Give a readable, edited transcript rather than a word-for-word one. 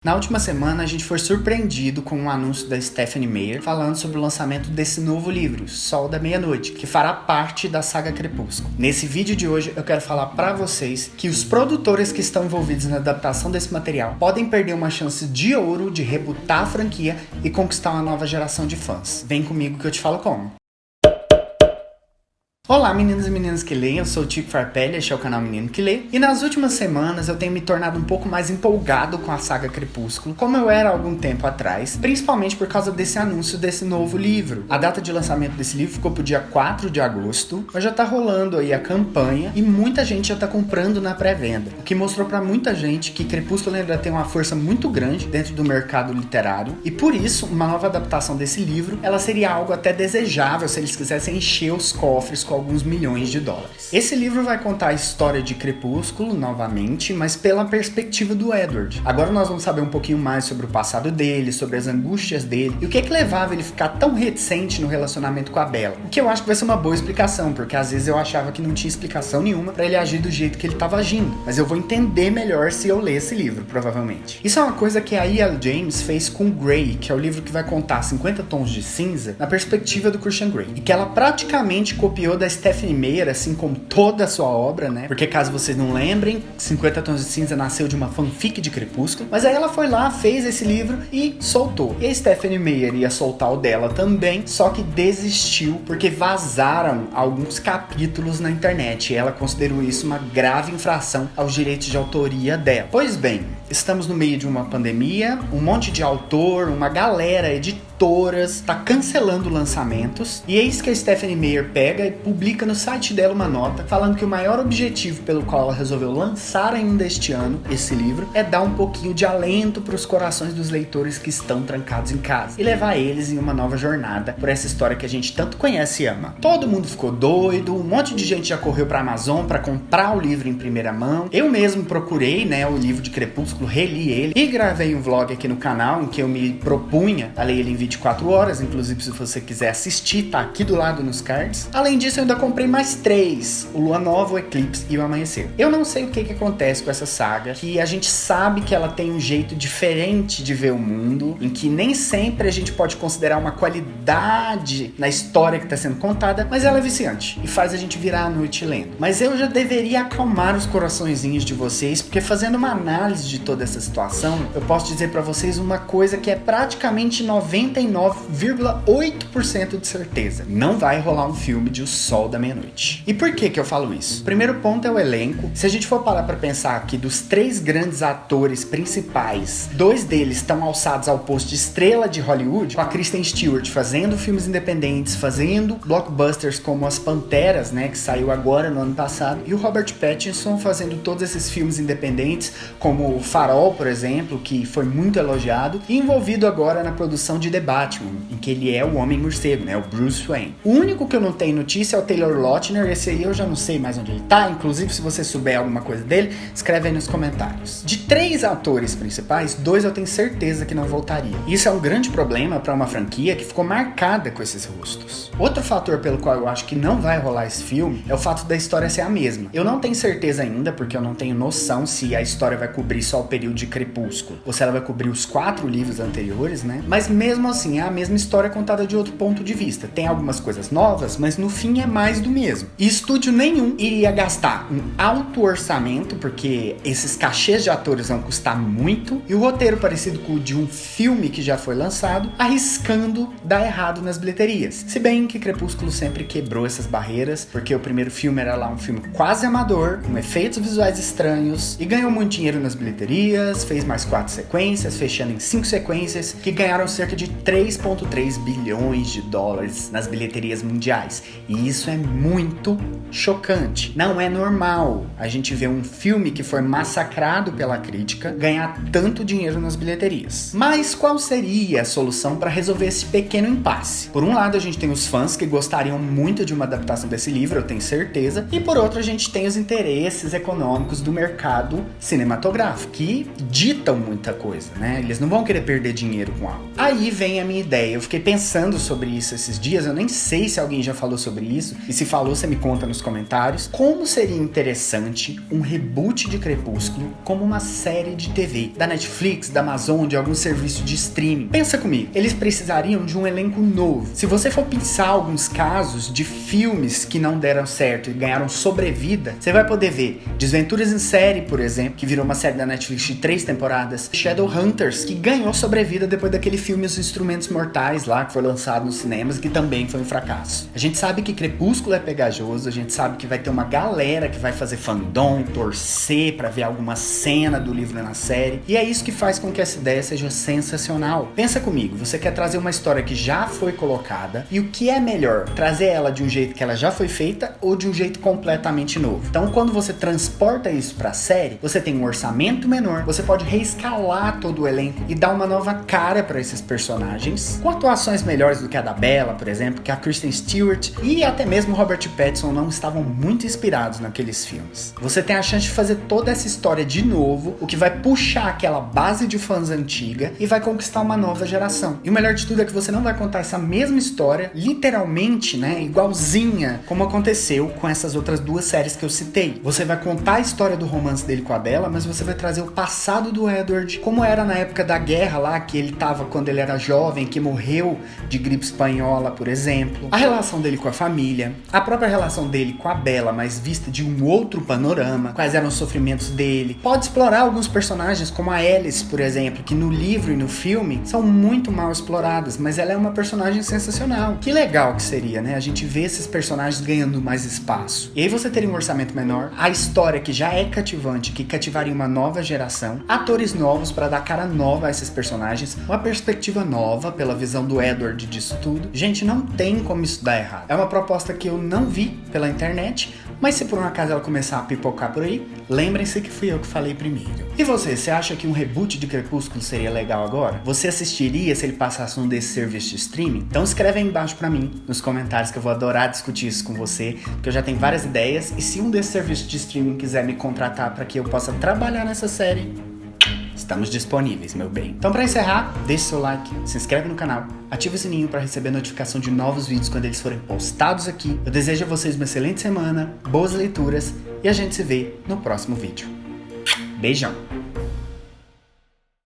Na última semana, a gente foi surpreendido com um anúncio da Stephenie Meyer falando sobre o lançamento desse novo livro, Sol da Meia-Noite, que fará parte da saga Crepúsculo. Nesse vídeo de hoje, eu quero falar pra vocês que os produtores que estão envolvidos na adaptação desse material podem perder uma chance de ouro de rebutar a franquia e conquistar uma nova geração de fãs. Vem comigo que eu te falo como. Olá meninos e meninas que leem, eu sou o Tico Farpelli, este é o canal Menino que Lê. E nas últimas semanas eu tenho me tornado um pouco mais empolgado com a saga Crepúsculo, como eu era há algum tempo atrás, principalmente por causa desse anúncio desse novo livro. A data de lançamento desse livro ficou pro dia 4 de agosto, mas já tá rolando aí a campanha e muita gente já tá comprando na pré-venda, o que mostrou pra muita gente que Crepúsculo ainda tem uma força muito grande dentro do mercado literário, e por isso uma nova adaptação desse livro, ela seria algo até desejável se eles quisessem encher os cofres com alguns milhões de dólares. Esse livro vai contar a história de Crepúsculo novamente, mas pela perspectiva do Edward. Agora nós vamos saber um pouquinho mais sobre o passado dele, sobre as angústias dele e o que levava ele a ficar tão reticente no relacionamento com a Bella. O que eu acho que vai ser uma boa explicação, porque às vezes eu achava que não tinha explicação nenhuma pra ele agir do jeito que ele tava agindo, mas eu vou entender melhor se eu ler esse livro, provavelmente. Isso é uma coisa que a E.L. James fez com Grey, que é o livro que vai contar 50 Tons de Cinza na perspectiva do Christian Grey, e que ela praticamente copiou da Stephenie Meyer, assim como toda a sua obra, né? Porque caso vocês não lembrem, 50 Tons de Cinza nasceu de uma fanfic de Crepúsculo, mas aí ela foi lá, fez esse livro e soltou. E a Stephenie Meyer ia soltar o dela também, só que desistiu porque vazaram alguns capítulos na internet e ela considerou isso uma grave infração aos direitos de autoria dela. Pois bem, estamos no meio de uma pandemia, um monte de autor, uma galera, editoras, tá cancelando lançamentos, e eis que a Stephenie Meyer pega e publica no site dela uma nota falando que o maior objetivo pelo qual ela resolveu lançar ainda este ano esse livro é dar um pouquinho de alento para os corações dos leitores que estão trancados em casa e levar eles em uma nova jornada por essa história que a gente tanto conhece e ama. Todo mundo ficou doido, um monte de gente já correu pra Amazon para comprar o livro em primeira mão. Eu mesmo procurei, o livro de Crepúsculo, reli ele e gravei um vlog aqui no canal em que eu me propunha a ler ele em 24 horas, inclusive se você quiser assistir, tá aqui do lado nos cards. Além disso, eu ainda comprei mais 3, o Lua Nova, o Eclipse e o Amanhecer. Eu não sei o que acontece com essa saga, que a gente sabe que ela tem um jeito diferente de ver o mundo, em que nem sempre a gente pode considerar uma qualidade na história que está sendo contada, mas ela é viciante e faz a gente virar a noite lendo. Mas eu já deveria acalmar os coraçõezinhos de vocês, porque fazendo uma análise de toda essa situação, eu posso dizer pra vocês uma coisa que é praticamente 99,8% de certeza: não vai rolar um filme de O Sol da Meia-Noite. E por que eu falo isso? O primeiro ponto é o elenco. Se a gente for parar pra pensar que dos 3 grandes atores principais, 2 deles estão alçados ao posto de estrela de Hollywood, com a Kristen Stewart fazendo filmes independentes, fazendo blockbusters como As Panteras, que saiu agora no ano passado, e o Robert Pattinson fazendo todos esses filmes independentes, como o Farol, por exemplo, que foi muito elogiado, e envolvido agora na produção de The Batman, em que ele é o Homem-Morcego, o Bruce Wayne. O único que eu não tenho notícia é o Taylor Lautner, esse aí eu já não sei mais onde ele tá, inclusive se você souber alguma coisa dele, escreve aí nos comentários. De 3 atores principais, 2 eu tenho certeza que não voltaria. Isso é um grande problema para uma franquia que ficou marcada com esses rostos. Outro fator pelo qual eu acho que não vai rolar esse filme é o fato da história ser a mesma. Eu não tenho certeza ainda, porque eu não tenho noção se a história vai cobrir só o período de Crepúsculo, ou se ela vai cobrir os 4 livros anteriores, mas mesmo assim é a mesma história contada de outro ponto de vista. Tem algumas coisas novas, mas no fim é mais do mesmo. E estúdio nenhum iria gastar um alto orçamento, porque esses cachês de atores vão custar muito, e o roteiro parecido com o de um filme que já foi lançado, arriscando dar errado nas bilheterias. Se bem que Crepúsculo sempre quebrou essas barreiras, porque o primeiro filme era lá um filme quase amador, com efeitos visuais estranhos, e ganhou muito dinheiro nas bilheterias, fez mais 4 sequências, fechando em 5 sequências, que ganharam cerca de 3,3 bilhões de dólares nas bilheterias mundiais. E isso é muito chocante. Não é normal a gente ver um filme que foi massacrado pela crítica ganhar tanto dinheiro nas bilheterias. Mas qual seria a solução para resolver esse pequeno impasse? Por um lado, a gente tem os fãs que gostariam muito de uma adaptação desse livro, eu tenho certeza, e por outro, a gente tem os interesses econômicos do mercado cinematográfico, que ditam muita coisa, Eles não vão querer perder dinheiro com algo. Aí vem a minha ideia. Eu fiquei pensando sobre isso esses dias, eu nem sei se alguém já falou sobre isso, isso. E se falou, você me conta nos comentários. Como seria interessante um reboot de Crepúsculo como uma série de TV, da Netflix, da Amazon, de algum serviço de streaming. Pensa comigo, eles precisariam de um elenco novo. Se você for pensar alguns casos de filmes que não deram certo e ganharam sobrevida, você vai poder ver Desventuras em Série, por exemplo, que virou uma série da Netflix de 3 temporadas, Shadowhunters, que ganhou sobrevida depois daquele filme Os Instrumentos Mortais lá, que foi lançado nos cinemas, que também foi um fracasso. A gente sabe que Crepúsculo é pegajoso, a gente sabe que vai ter uma galera que vai fazer fandom, torcer pra ver alguma cena do livro na série, e é isso que faz com que essa ideia seja sensacional. Pensa comigo, você quer trazer uma história que já foi colocada, e o que é melhor? Trazer ela de um jeito que ela já foi feita ou de um jeito completamente novo? Então, quando você transporta isso pra série, você tem um orçamento menor, você pode reescalar todo o elenco e dar uma nova cara pra esses personagens, com atuações melhores do que a da Bella, por exemplo, que a Kristen Stewart e até mesmo Robert Pattinson não estavam muito inspirados naqueles filmes. Você tem a chance de fazer toda essa história de novo, o que vai puxar aquela base de fãs antiga e vai conquistar uma nova geração. E o melhor de tudo é que você não vai contar essa mesma história, literalmente, né, igualzinha como aconteceu com essas outras duas séries que eu citei. Você vai contar a história do romance dele com a Bella, mas você vai trazer o passado do Edward, como era na época da guerra lá, que ele tava quando ele era jovem, que morreu de gripe espanhola, por exemplo. A relação dele com a família, a própria relação dele com a Bella, mas vista de um outro panorama, quais eram os sofrimentos dele. Pode explorar alguns personagens, como a Alice, por exemplo, que no livro e no filme são muito mal exploradas, mas ela é uma personagem sensacional. Que legal que seria, né? A gente vê esses personagens ganhando mais espaço. E aí você teria um orçamento menor, a história que já é cativante, que cativaria uma nova geração, atores novos para dar cara nova a esses personagens, uma perspectiva nova pela visão do Edward disso tudo. Gente, não tem como isso dar errado. É uma proposta que eu não vi pela internet, mas se por um acaso ela começar a pipocar por aí, lembrem-se que fui eu que falei primeiro. E você acha que um reboot de Crepúsculo seria legal agora? Você assistiria se ele passasse um desses serviços de streaming? Então escreve aí embaixo pra mim, nos comentários, que eu vou adorar discutir isso com você, porque eu já tenho várias ideias, e se um desses serviços de streaming quiser me contratar para que eu possa trabalhar nessa série, estamos disponíveis, meu bem. Então, para encerrar, deixe seu like, se inscreve no canal, ativa o sininho para receber notificação de novos vídeos quando eles forem postados aqui. Eu desejo a vocês uma excelente semana, boas leituras e a gente se vê no próximo vídeo. Beijão!